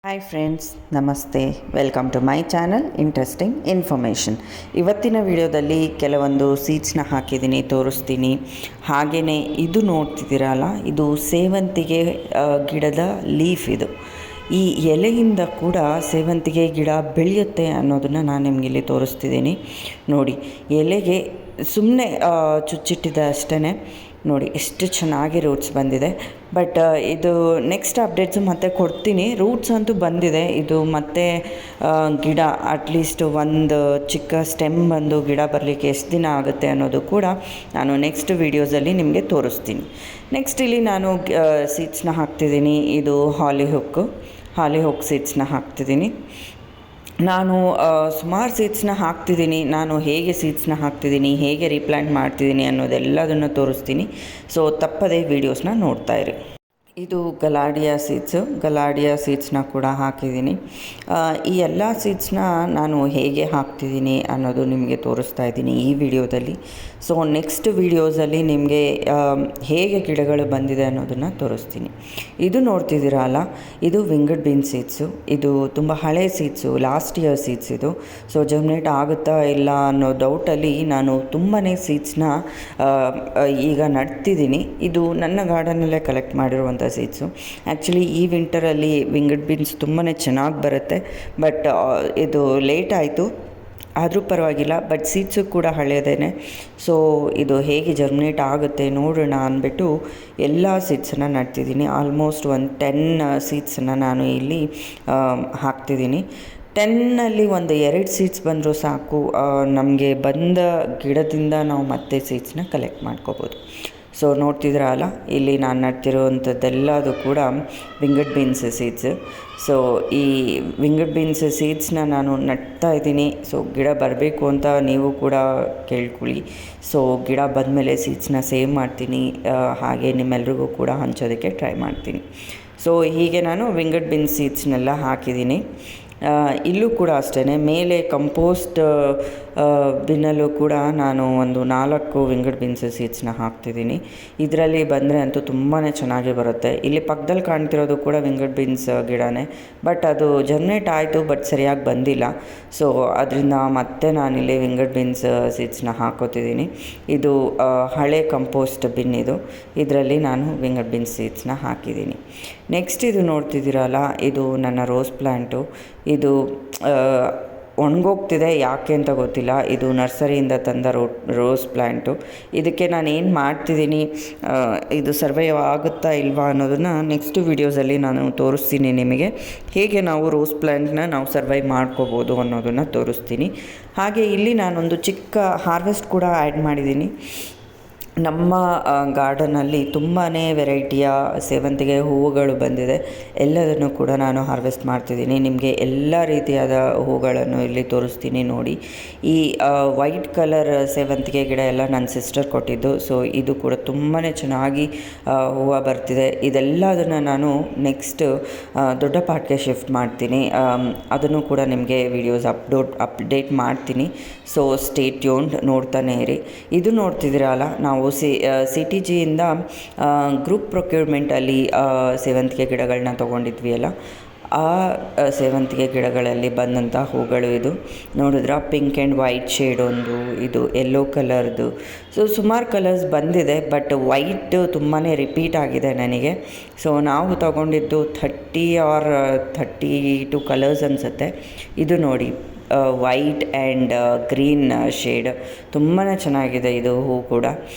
Hi friends, ನಮಸ್ತೆ. Welcome to my channel interesting information. ಇವತ್ತಿನ ವಿಡಿಯೋದಲ್ಲಿ ಕೆಲವೊಂದು ಸೀಡ್ಸ್ನ ಹಾಕಿದ್ದೀನಿ, ತೋರಿಸ್ತೀನಿ. ಹಾಗೆಯೇ ಇದು ನೋಡ್ತಿದ್ದೀರಲ್ಲ, ಇದು ಸೇವಂತಿಗೆ ಗಿಡದ ಲೀಫ್. ಇದು ಈ ಎಲೆಯಿಂದ ಕೂಡ ಸೇವಂತಿಗೆ ಗಿಡ ಬೆಳೆಯುತ್ತೆ ಅನ್ನೋದನ್ನು ನಾನು ನಿಮಗಿಲ್ಲಿ ತೋರಿಸ್ತಿದ್ದೀನಿ. ನೋಡಿ, ಎಲೆಗೆ ಸುಮ್ಮನೆ ಚುಚ್ಚಿಟ್ಟಿದೆ ಅಷ್ಟೇ. ನೋಡಿ ಎಷ್ಟು ಚೆನ್ನಾಗಿ ರೂಟ್ಸ್ ಬಂದಿದೆ. ಬಟ್ ಇದು ನೆಕ್ಸ್ಟ್ ಅಪ್ಡೇಟ್ಸು ಮತ್ತೆ ಕೊಡ್ತೀನಿ. ರೂಟ್ಸ್ ಅಂತೂ ಬಂದಿದೆ. ಇದು ಮತ್ತೆ ಗಿಡ ಅಟ್ಲೀಸ್ಟ್ ಒಂದು ಚಿಕ್ಕ ಸ್ಟೆಮ್ ಬಂದು ಗಿಡ ಬರಲಿಕ್ಕೆ ಎಷ್ಟು ದಿನ ಆಗುತ್ತೆ ಅನ್ನೋದು ಕೂಡ ನಾನು ನೆಕ್ಸ್ಟ್ ವೀಡಿಯೋಸಲ್ಲಿ ನಿಮಗೆ ತೋರಿಸ್ತೀನಿ. ನೆಕ್ಸ್ಟ್ ಇಲ್ಲಿ ನಾನು ಸೀಡ್ಸ್ನ ಹಾಕ್ತಿದ್ದೀನಿ. ಇದು ಹಾಲಿಹುಕ್ ಸೀಡ್ಸ್ನ ಹಾಕ್ತಿದ್ದೀನಿ. ನಾನು ಸುಮಾರು ಸೀಡ್ಸ್ನ ಹಾಕ್ತಿದ್ದೀನಿ. ನಾನು ಹೇಗೆ ಸೀಡ್ಸ್ನ ಹಾಕ್ತಿದ್ದೀನಿ, ಹೇಗೆ ರೀಪ್ಲ್ಯಾಂಟ್ ಮಾಡ್ತಿದ್ದೀನಿ ಅನ್ನೋದೆಲ್ಲದನ್ನು ತೋರಿಸ್ತೀನಿ. ಸೊ ತಪ್ಪದೇ ವೀಡಿಯೋಸ್ನ ನೋಡ್ತಾಯಿರಿ. ಇದು ಗಲಾಡಿಯಾ ಸೀಡ್ಸ್ನ ಕೂಡ ಹಾಕಿದ್ದೀನಿ. ಈ ಎಲ್ಲ ಸೀಡ್ಸ್ನ ನಾನು ಹೇಗೆ ಹಾಕ್ತಿದ್ದೀನಿ ಅನ್ನೋದು ನಿಮಗೆ ತೋರಿಸ್ತಾ ಇದ್ದೀನಿ ಈ ವಿಡಿಯೋದಲ್ಲಿ. ಸೊ ನೆಕ್ಸ್ಟ್ ವೀಡಿಯೋಸಲ್ಲಿ ನಿಮಗೆ ಹೇಗೆ ಗಿಡಗಳು ಬಂದಿದೆ ಅನ್ನೋದನ್ನು ತೋರಿಸ್ತೀನಿ. ಇದು ನೋಡ್ತಿದ್ದೀರಲ್ಲ, ಇದು ವಿಂಗಡ್ ಬೀನ್ ಸೀಡ್ಸು. ಇದು ತುಂಬ ಹಳೆ ಸೀಡ್ಸು, ಲಾಸ್ಟ್ ಇಯರ್ ಸೀಡ್ಸ್ ಇದು. ಸೊ ಜರ್ಮಿನೇಟ್ ಆಗುತ್ತಾ ಇಲ್ಲ ಅನ್ನೋ ಡೌಟಲ್ಲಿ ನಾನು ತುಂಬಾ ಸೀಡ್ಸ್ನ ಈಗ ನಡ್ತಿದ್ದೀನಿ. ಇದು ನನ್ನ ಗಾರ್ಡನಲ್ಲೇ ಕಲೆಕ್ಟ್ ಮಾಡಿರುವಂಥ ಸೀಡ್ಸು. ಆ್ಯಕ್ಚುಲಿ ಈ ವಿಂಟರಲ್ಲಿ ವಿಂಗಡ್ ಬೀನ್ಸ್ ತುಂಬಾ ಚೆನ್ನಾಗಿ ಬರುತ್ತೆ. ಬಟ್ ಇದು ಲೇಟ್ ಆಯಿತು, ಆದರೂ ಪರವಾಗಿಲ್ಲ. ಬಟ್ ಸೀಡ್ಸು ಕೂಡ ಹಳೆಯದೇನೆ. ಸೊ ಇದು ಹೇಗೆ ಜರ್ಮಿನೇಟ್ ಆಗುತ್ತೆ ನೋಡೋಣ ಅಂದ್ಬಿಟ್ಟು ಎಲ್ಲ ಸೀಡ್ಸನ್ನು ನಡ್ತಿದ್ದೀನಿ. ಆಲ್ಮೋಸ್ಟ್ ಒಂದು 10 ಸೀಡ್ಸನ್ನು ನಾನು ಇಲ್ಲಿ ಹಾಕ್ತಿದ್ದೀನಿ. 10ನಲ್ಲಿ ಒಂದು 2 ಸೀಡ್ಸ್ ಬಂದರೂ ಸಾಕು. ನಮಗೆ ಬಂದ ಗಿಡದಿಂದ ನಾವು ಮತ್ತೆ ಸೀಡ್ಸ್ನ ಕಲೆಕ್ಟ್ ಮಾಡ್ಕೋಬೋದು. ಸೊ ನೋಡ್ತಿದ್ರಲ್ಲ, ಇಲ್ಲಿ ನಾನು ನಡ್ತಿರೋವಂಥದ್ದೆಲ್ಲದು ಕೂಡ ವಿಂಗಡ್ ಬೀನ್ಸ್ ಸೀಡ್ಸ್. ಸೊ ಈ ವಿಂಗಡ್ ಬೀನ್ಸ್ ಸೀಡ್ಸ್ನ ನಾನು ನಡ್ತಾ ಇದ್ದೀನಿ. ಸೊ ಗಿಡ ಬರಬೇಕು ಅಂತ ನೀವು ಕೂಡ ಕೇಳ್ಕೊಳ್ಳಿ. ಸೊ ಗಿಡ ಬಂದಮೇಲೆ ಸೀಡ್ಸ್ನ ಸೇವ್ ಮಾಡ್ತೀನಿ, ಹಾಗೆ ನಿಮ್ಮೆಲ್ರಿಗೂ ಕೂಡ ಹಂಚೋದಕ್ಕೆ ಟ್ರೈ ಮಾಡ್ತೀನಿ. ಸೊ ಹೀಗೆ ನಾನು ವಿಂಗಡ್ ಬೀನ್ಸ್ ಸೀಡ್ಸ್ನೆಲ್ಲ ಹಾಕಿದ್ದೀನಿ. ಇಲ್ಲೂ ಕೂಡ ಅಷ್ಟೇ, ಮೇಲೆ ಕಂಪೋಸ್ಟ್ ಬಿನ್ನಲ್ಲೂ ಕೂಡ ನಾನು ಒಂದು 4 ವಿಂಗಡ್ ಬೀನ್ಸ್ ಸೀಡ್ಸ್ನ ಹಾಕ್ತಿದ್ದೀನಿ. ಇದರಲ್ಲಿ ಬಂದರೆ ಅಂತೂ ತುಂಬಾ ಚೆನ್ನಾಗಿ ಬರುತ್ತೆ. ಇಲ್ಲಿ ಪಕ್ಕದಲ್ಲಿ ಕಾಣ್ತಿರೋದು ಕೂಡ ವಿಂಗಡ್ ಬೀನ್ಸ್ ಗಿಡನೇ. ಬಟ್ ಅದು ಜರ್ಮಿನೇಟ್ ಆಯಿತು, ಬಟ್ ಸರಿಯಾಗಿ ಬಂದಿಲ್ಲ. ಸೊ ಅದರಿಂದ ಮತ್ತೆ ನಾನಿಲ್ಲಿ ವಿಂಗಡ್ ಬೀನ್ಸ್ ಸೀಡ್ಸ್ನ ಹಾಕೋತಿದ್ದೀನಿ. ಇದು ಹಳೆ ಕಂಪೋಸ್ಟ್ ಬಿನ್ ಇದು. ಇದರಲ್ಲಿ ನಾನು ವಿಂಗಡ್ ಬೀನ್ಸ್ ಸೀಡ್ಸ್ನ ಹಾಕಿದ್ದೀನಿ. ನೆಕ್ಸ್ಟ್ ಇದು ನೋಡ್ತಿದ್ದೀರಲ್ಲ, ಇದು ನನ್ನ ರೋಸ್ ಪ್ಲ್ಯಾಂಟು. ಇದು ಒಣಗೋಗ್ತಿದೆ, ಯಾಕೆ ಅಂತ ಗೊತ್ತಿಲ್ಲ. ಇದು ನರ್ಸರಿಯಿಂದ ತಂದ ರೋಸ್ ಪ್ಲ್ಯಾಂಟು. ಇದಕ್ಕೆ ನಾನು ಏನು ಮಾಡ್ತಿದ್ದೀನಿ, ಇದು ಸರ್ವೈವ್ ಆಗುತ್ತಾ ಇಲ್ವಾ ಅನ್ನೋದನ್ನು ನೆಕ್ಸ್ಟ್ ವೀಡಿಯೋಸಲ್ಲಿ ನಾನು ತೋರಿಸ್ತೀನಿ ನಿಮಗೆ. ಹೇಗೆ ನಾವು ರೋಸ್ ಪ್ಲ್ಯಾಂಟ್ನ ನಾವು ಸರ್ವೈವ್ ಮಾಡ್ಕೋಬೋದು ಅನ್ನೋದನ್ನು ತೋರಿಸ್ತೀನಿ. ಹಾಗೆ ಇಲ್ಲಿ ನಾನೊಂದು ಚಿಕ್ಕ ಹಾರ್ವೆಸ್ಟ್ ಕೂಡ ಆ್ಯಡ್ ಮಾಡಿದ್ದೀನಿ. ನಮ್ಮ ಗಾರ್ಡನಲ್ಲಿ ತುಂಬಾ ವೆರೈಟಿಯ ಸೇವಂತಿಗೆ ಹೂವುಗಳು ಬಂದಿದೆ. ಎಲ್ಲದನ್ನು ಕೂಡ ನಾನು ಹಾರ್ವೆಸ್ಟ್ ಮಾಡ್ತಿದ್ದೀನಿ. ನಿಮಗೆ ಎಲ್ಲ ರೀತಿಯಾದ ಹೂಗಳನ್ನು ಇಲ್ಲಿ ತೋರಿಸ್ತೀನಿ ನೋಡಿ. ಈ ವೈಟ್ ಕಲರ್ ಸೇವಂತಿಗೆ ಗಿಡ ಎಲ್ಲ ನನ್ನ ಸಿಸ್ಟರ್ ಕೊಟ್ಟಿದ್ದು. ಸೊ ಇದು ಕೂಡ ತುಂಬಾ ಚೆನ್ನಾಗಿ ಹೂವು ಬರ್ತಿದೆ. ಇದೆಲ್ಲದನ್ನು ನಾನು ನೆಕ್ಸ್ಟ್ ದೊಡ್ಡ ಪಾಟ್ಗೆ ಶಿಫ್ಟ್ ಮಾಡ್ತೀನಿ. ಅದನ್ನು ಕೂಡ ನಿಮಗೆ ವೀಡಿಯೋಸ್ ಅಪ್ಡೇಟ್ ಮಾಡ್ತೀನಿ. ಸೊ ಸ್ಟೇ ಟ್ಯೂನ್ಡ್, ನೋಡ್ತಾನೆ ಇರಿ. ಇದು ನೋಡ್ತಿದ್ದೀರಲ್ಲ, ನಾವು CTGಯಿಂದ ಗ್ರೂಪ್ ಪ್ರೊಕ್ಯೂರ್ಮೆಂಟಲ್ಲಿ ಸೇವಂತಿಗೆ ಗಿಡಗಳನ್ನ ತೊಗೊಂಡಿದ್ವಿ ಅಲ್ಲ, ಆ ಸೇವಂತಿಗೆ ಗಿಡಗಳಲ್ಲಿ ಬಂದಂಥ ಹೂಗಳು ಇದು. ನೋಡಿದ್ರೆ ಪಿಂಕ್ ಆ್ಯಂಡ್ ವೈಟ್ ಶೇಡ್ ಒಂದು, ಇದು ಯೆಲ್ಲೋ ಕಲರ್ದು. ಸೊ ಸುಮಾರು ಕಲರ್ಸ್ ಬಂದಿದೆ, ಬಟ್ ವೈಟ್ ತುಂಬಾ ರಿಪೀಟ್ ಆಗಿದೆ ನನಗೆ. ಸೊ ನಾವು ತಗೊಂಡಿದ್ದು 32 ಕಲರ್ಸ್ ಅನಿಸುತ್ತೆ. ಇದು ನೋಡಿ, ವೈಟ್ ಆ್ಯಂಡ್ ಗ್ರೀನ್ ಶೇಡ್ ತುಂಬಾ ಚೆನ್ನಾಗಿದೆ ಇದು ಹೂ ಕೂಡ.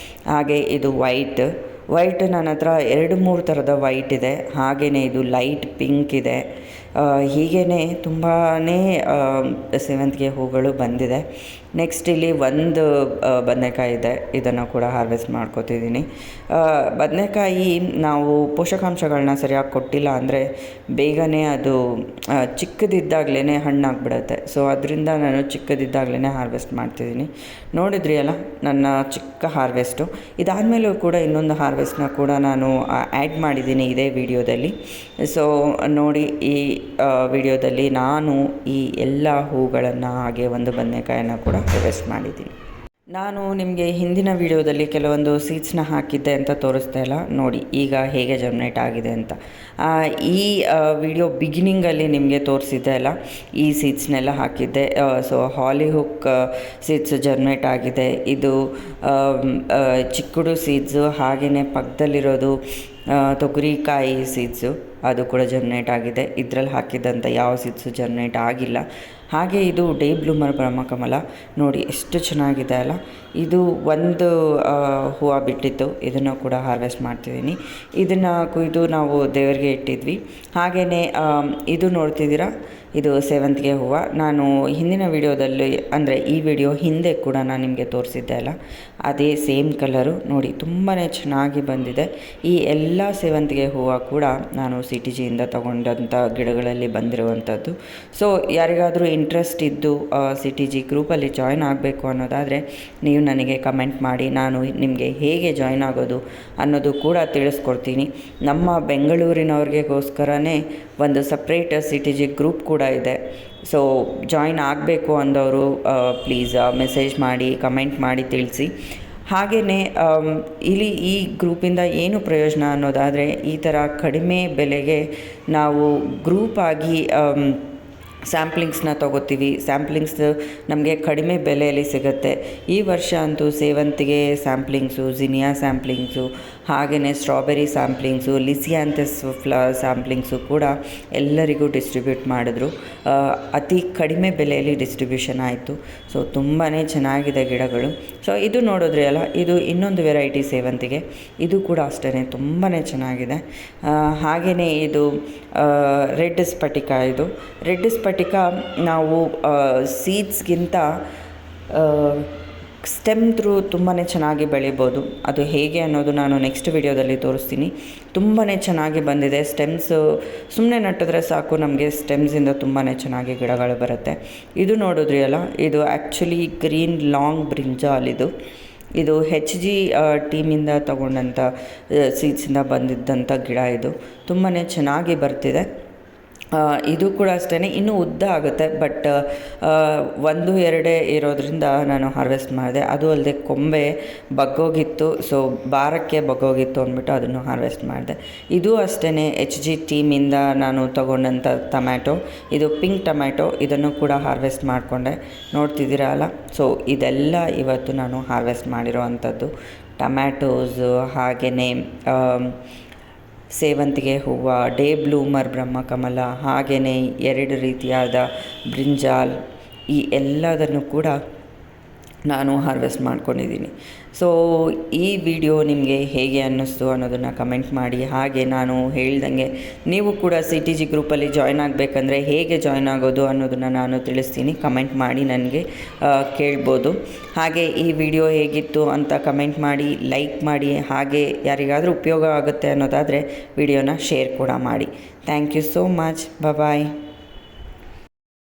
ಹಾಗೆ ಇದು ವೈಟ್ ನನ್ನ ಹತ್ರ 2-3 ಥರದ ವೈಟ್ ಇದೆ. ಹಾಗೆಯೇ ಇದು ಲೈಟ್ ಪಿಂಕ್ ಇದೆ. ಹೀಗೇ ತುಂಬಾ ಸೇವಂತಿಗೆ ಹೂಗಳು ಬಂದಿದೆ. ನೆಕ್ಸ್ಟ್ ಇಲ್ಲಿ ಒಂದು ಬದನೆಕಾಯಿ ಇದೆ. ಇದನ್ನು ಕೂಡ ಹಾರ್ವೆಸ್ಟ್ ಮಾಡ್ಕೋತಿದ್ದೀನಿ. ಬದನೆಕಾಯಿ ನಾವು ಪೋಷಕಾಂಶಗಳನ್ನ ಸರಿಯಾಗಿ ಕೊಟ್ಟಿಲ್ಲ ಅಂದರೆ ಬೇಗನೆ ಅದು ಚಿಕ್ಕದಿದ್ದಾಗಲೇ ಹಣ್ಣಾಗಿಬಿಡುತ್ತೆ. ಸೊ ಅದರಿಂದ ನಾನು ಚಿಕ್ಕದಿದ್ದಾಗಲೇ ಹಾರ್ವೆಸ್ಟ್ ಮಾಡ್ತಿದ್ದೀನಿ. ನೋಡಿದ್ರಿ ಅಲ್ಲ ನನ್ನ ಚಿಕ್ಕ ಹಾರ್ವೆಸ್ಟು. ಇದಾದಮೇಲೂ ಕೂಡ ಇನ್ನೊಂದು ಹಾರ್ವೆಸ್ಟ್ನ ಕೂಡ ನಾನು ಆ್ಯಡ್ ಮಾಡಿದ್ದೀನಿ ಇದೇ ವಿಡಿಯೋದಲ್ಲಿ. ಸೊ ನೋಡಿ, ಈ ವಿಡಿಯೋದಲ್ಲಿ ನಾನು ಈ ಎಲ್ಲ ಹೂಗಳನ್ನು ಹಾಗೆ ಒಂದು ಬದನೆಕಾಯನ್ನು ಕೂಡ ಹಾರ್ವೆಸ್ಟ್ ಮಾಡಿದ್ದೀನಿ. ನಾನು ನಿಮಗೆ ಹಿಂದಿನ ವಿಡಿಯೋದಲ್ಲಿ ಕೆಲವೊಂದು ಸೀಡ್ಸ್ನ ಹಾಕಿದ್ದೆ ಅಂತ ತೋರಿಸ್ತಾ ಇಲ್ಲ ನೋಡಿ ಈಗ ಹೇಗೆ ಜರ್ಮಿನೇಟ್ ಆಗಿದೆ ಅಂತ. ಈ ವಿಡಿಯೋ ಬಿಗಿನಿಂಗಲ್ಲಿ ನಿಮಗೆ ತೋರಿಸಿದ್ದೆ ಅಲ್ಲ, ಈ ಸೀಡ್ಸ್ನೆಲ್ಲ ಹಾಕಿದ್ದೆ. ಸೊ ಹಾಲಿಹುಕ್ ಸೀಡ್ಸ್ ಜರ್ಮಿನೇಟ್ ಆಗಿದೆ. ಇದು ಚಿಕ್ಕುಡು ಸೀಡ್ಸು, ಹಾಗೆಯೇ ಪಕ್ಕದಲ್ಲಿರೋದು ತೊಗರಿಕಾಯಿ ಸೀಡ್ಸು, ಅದು ಕೂಡ ಜರ್ಮಿನೇಟ್ ಆಗಿದೆ. ಇದರಲ್ಲಿ ಹಾಕಿದ್ದಂಥ ಯಾವ ಸೀಡ್ಸು ಜರ್ಮಿನೇಟ್ ಆಗಿಲ್ಲ. ಹಾಗೆ ಇದು ಡೇ ಬ್ಲೂಮರ್ ಬ್ರಹ್ಮಕಮಲ ನೋಡಿ ಎಷ್ಟು ಚೆನ್ನಾಗಿದೆ ಅಲ್ಲ. ಇದು ಒಂದು ಹೂವು ಬಿಟ್ಟಿತ್ತು, ಇದನ್ನು ಕೂಡ ಹಾರ್ವೆಸ್ಟ್ ಮಾಡ್ತಿದ್ದೀನಿ. ಇದನ್ನು ಕೊಯ್ದು ನಾವು ದೇವರಿಗೆ ಇಟ್ಟಿದ್ವಿ. ಹಾಗೆಯೇ ಇದು ನೋಡ್ತಿದ್ದೀರಾ, ಇದು ಸೇವಂತಿಗೆ ಹೂವು. ನಾನು ಹಿಂದಿನ ವಿಡಿಯೋದಲ್ಲಿ ಅಂದರೆ ಈ ವಿಡಿಯೋ ಹಿಂದೆ ಕೂಡ ನಾನು ನಿಮಗೆ ತೋರಿಸಿದ್ದೆ ಅಲ್ಲ, ಅದೇ ಸೇಮ್ ಕಲರು ನೋಡಿ ತುಂಬಾ ಚೆನ್ನಾಗಿ ಬಂದಿದೆ. ಈ ಎಲ್ಲ ಸೇವಂತಿಗೆ ಹೂವು ಕೂಡ ನಾನು CTGಯಿಂದ ತಗೊಂಡಂಥ ಗಿಡಗಳಲ್ಲಿ ಬಂದಿರುವಂಥದ್ದು. ಸೊ ಯಾರಿಗಾದರೂ ಇಂಟ್ರೆಸ್ಟ್ ಇದ್ದು CTG ಗ್ರೂಪಲ್ಲಿ ಜಾಯ್ನ್ ಆಗಬೇಕು ಅನ್ನೋದಾದರೆ ನೀವು ನನಗೆ ಕಮೆಂಟ್ ಮಾಡಿ, ನಾನು ನಿಮಗೆ ಹೇಗೆ ಜಾಯ್ನ್ ಆಗೋದು ಅನ್ನೋದು ಕೂಡ ತಿಳಿಸ್ಕೊಡ್ತೀನಿ. ನಮ್ಮ ಬೆಂಗಳೂರಿನವ್ರಿಗೋಸ್ಕರನೇ ಒಂದು ಸಪ್ರೇಟ್ CTG ಗ್ರೂಪ್ ಕೂಡ ಇದೆ. ಸೊ ಜಾಯ್ನ್ ಆಗಬೇಕು ಅಂದವರು ಪ್ಲೀಸ್ ಮೆಸೇಜ್ ಮಾಡಿ, ಕಮೆಂಟ್ ಮಾಡಿ ತಿಳಿಸಿ. ಹಾಗೆಯೇ ಇಲ್ಲಿ ಈ ಗ್ರೂಪಿಂದ ಏನು ಪ್ರಯೋಜನ ಅನ್ನೋದಾದರೆ, ಈ ಥರ ಕಡಿಮೆ ಬೆಲೆಗೆ ನಾವು ಗ್ರೂಪಾಗಿ ಸ್ಯಾಂಪ್ಲಿಂಗ್ಸ್ನ ತೊಗೋತೀವಿ. ಸ್ಯಾಂಪ್ಲಿಂಗ್ಸ್ ನಮಗೆ ಕಡಿಮೆ ಬೆಲೆಯಲ್ಲಿ ಸಿಗುತ್ತೆ. ಈ ವರ್ಷ ಅಂತೂ ಸೇವಂತಿಗೆ ಸ್ಯಾಂಪ್ಲಿಂಗ್ಸು, ಜಿನಿಯಾ ಸ್ಯಾಂಪ್ಲಿಂಗ್ಸು, ಹಾಗೆಯೇ ಸ್ಟ್ರಾಬೆರಿ ಸ್ಯಾಂಪ್ಲಿಂಗ್ಸು, ಲಿಸಿಯಾಂಥಸ್ ಸ್ಯಾಂಪ್ಲಿಂಗ್ಸು ಕೂಡ ಎಲ್ಲರಿಗೂ ಡಿಸ್ಟ್ರಿಬ್ಯೂಟ್ ಮಾಡಿದ್ರು. ಅತಿ ಕಡಿಮೆ ಬೆಲೆಯಲ್ಲಿ ಡಿಸ್ಟ್ರಿಬ್ಯೂಷನ್ ಆಯಿತು. ಸೊ ತುಂಬಾ ಚೆನ್ನಾಗಿದೆ ಗಿಡಗಳು. ಸೊ ಇದು ನೋಡಿದ್ರಿ ಅಲ್ಲ, ಇದು ಇನ್ನೊಂದು ವೆರೈಟಿ ಸೇವಂತಿಗೆ. ಇದು ಕೂಡ ಅಷ್ಟೇ ತುಂಬಾ ಚೆನ್ನಾಗಿದೆ. ಹಾಗೆಯೇ ಇದು ರೆಡ್ ಸ್ಫಟಿಕ. ಇದು ರೆಡ್ ಸ್ಫಟಿಕ ನಾವು ಸೀಡ್ಸ್ಗಿಂತ ಸ್ಟೆಮ್ ಥ್ರೂ ತುಂಬಾ ಚೆನ್ನಾಗಿ ಬೆಳಿಬೋದು. ಅದು ಹೇಗೆ ಅನ್ನೋದು ನಾನು ನೆಕ್ಸ್ಟ್ ವಿಡಿಯೋದಲ್ಲಿ ತೋರಿಸ್ತೀನಿ. ತುಂಬಾ ಚೆನ್ನಾಗಿ ಬಂದಿದೆ. ಸ್ಟೆಮ್ಸು ಸುಮ್ಮನೆ ನಟ್ಟಿದ್ರೆ ಸಾಕು, ನಮಗೆ ಸ್ಟೆಮ್ಸಿಂದ ತುಂಬಾ ಚೆನ್ನಾಗಿ ಗಿಡಗಳು ಬರುತ್ತೆ. ಇದು ನೋಡಿದ್ರಿ ಅಲ್ಲ, ಇದು ಆ್ಯಕ್ಚುಲಿ ಗ್ರೀನ್ ಲಾಂಗ್ ಬ್ರಿಂಜಾಲ್. ಇದು HG ಟೀಮಿಂದ ತಗೊಂಡಂಥ ಸೀಡ್ಸಿಂದ ಬಂದಿದ್ದಂಥ ಗಿಡ. ಇದು ತುಂಬಾ ಚೆನ್ನಾಗಿ ಬರ್ತಿದೆ. ಇದು ಕೂಡ ಅಷ್ಟೇ, ಇನ್ನೂ ಉದ್ದ ಆಗುತ್ತೆ. ಬಟ್ 1-2 ಇರೋದ್ರಿಂದ ನಾನು ಹಾರ್ವೆಸ್ಟ್ ಮಾಡಿದೆ. ಅದು ಅಲ್ಲದೆ ಕೊಂಬೆ ಬಗ್ಗೋಗಿತ್ತು, ಸೊ ಭಾರಕ್ಕೆ ಬಗ್ಗೋಗಿತ್ತು ಅಂದ್ಬಿಟ್ಟು ಅದನ್ನು ಹಾರ್ವೆಸ್ಟ್ ಮಾಡಿದೆ. ಇದು ಅಷ್ಟೇ HG ಟೀಮಿಂದ ನಾನು ತಗೊಂಡಂಥ ಟೊಮ್ಯಾಟೊ. ಇದು ಪಿಂಕ್ ಟೊಮ್ಯಾಟೊ. ಇದನ್ನು ಕೂಡ ಹಾರ್ವೆಸ್ಟ್ ಮಾಡಿಕೊಂಡೆ, ನೋಡ್ತಿದ್ದೀರಾ ಅಲ್ಲ. ಸೊ ಇದೆಲ್ಲ ಇವತ್ತು ನಾನು ಹಾರ್ವೆಸ್ಟ್ ಮಾಡಿರೋ ಅಂಥದ್ದು ಟೊಮ್ಯಾಟೋಸು, ಹಾಗೆಯೇ ಸೇವಂತಿಗೆ ಹೂವು, ಡೇ ಬ್ಲೂಮರ್ ಬ್ರಹ್ಮಕಮಲ, ಹಾಗೆಯೇ 2 ರೀತಿಯಾದ ಬ್ರಿಂಜಾಲ್, ಈ ಎಲ್ಲದನ್ನು ಕೂಡ ನಾನು ಹಾರ್ವೆಸ್ಟ್ ಮಾಡ್ಕೊಂಡಿದ್ದೀನಿ. ಸೊ ಈ ವಿಡಿಯೋ ನಿಮಗೆ ಹೇಗೆ ಅನ್ನಿಸ್ತು ಅನ್ನೋದನ್ನು ಕಮೆಂಟ್ ಮಾಡಿ. ಹಾಗೆ ನಾನು ಹೇಳ್ದಂಗೆ ನೀವು ಕೂಡ CTG ಗ್ರೂಪಲ್ಲಿ ಜಾಯ್ನ್ ಆಗಬೇಕಂದ್ರೆ ಹೇಗೆ ಜಾಯ್ನ್ ಆಗೋದು ಅನ್ನೋದನ್ನು ನಾನು ತಿಳಿಸ್ತೀನಿ. ಕಮೆಂಟ್ ಮಾಡಿ ನನಗೆ ಕೇಳ್ಬೋದು. ಹಾಗೆ ಈ ವಿಡಿಯೋ ಹೇಗಿತ್ತು ಅಂತ ಕಮೆಂಟ್ ಮಾಡಿ, ಲೈಕ್ ಮಾಡಿ. ಹಾಗೆ ಯಾರಿಗಾದರೂ ಉಪಯೋಗ ಆಗುತ್ತೆ ಅನ್ನೋದಾದರೆ ವಿಡಿಯೋನ ಶೇರ್ ಕೂಡ ಮಾಡಿ. Thank you so much. Bye.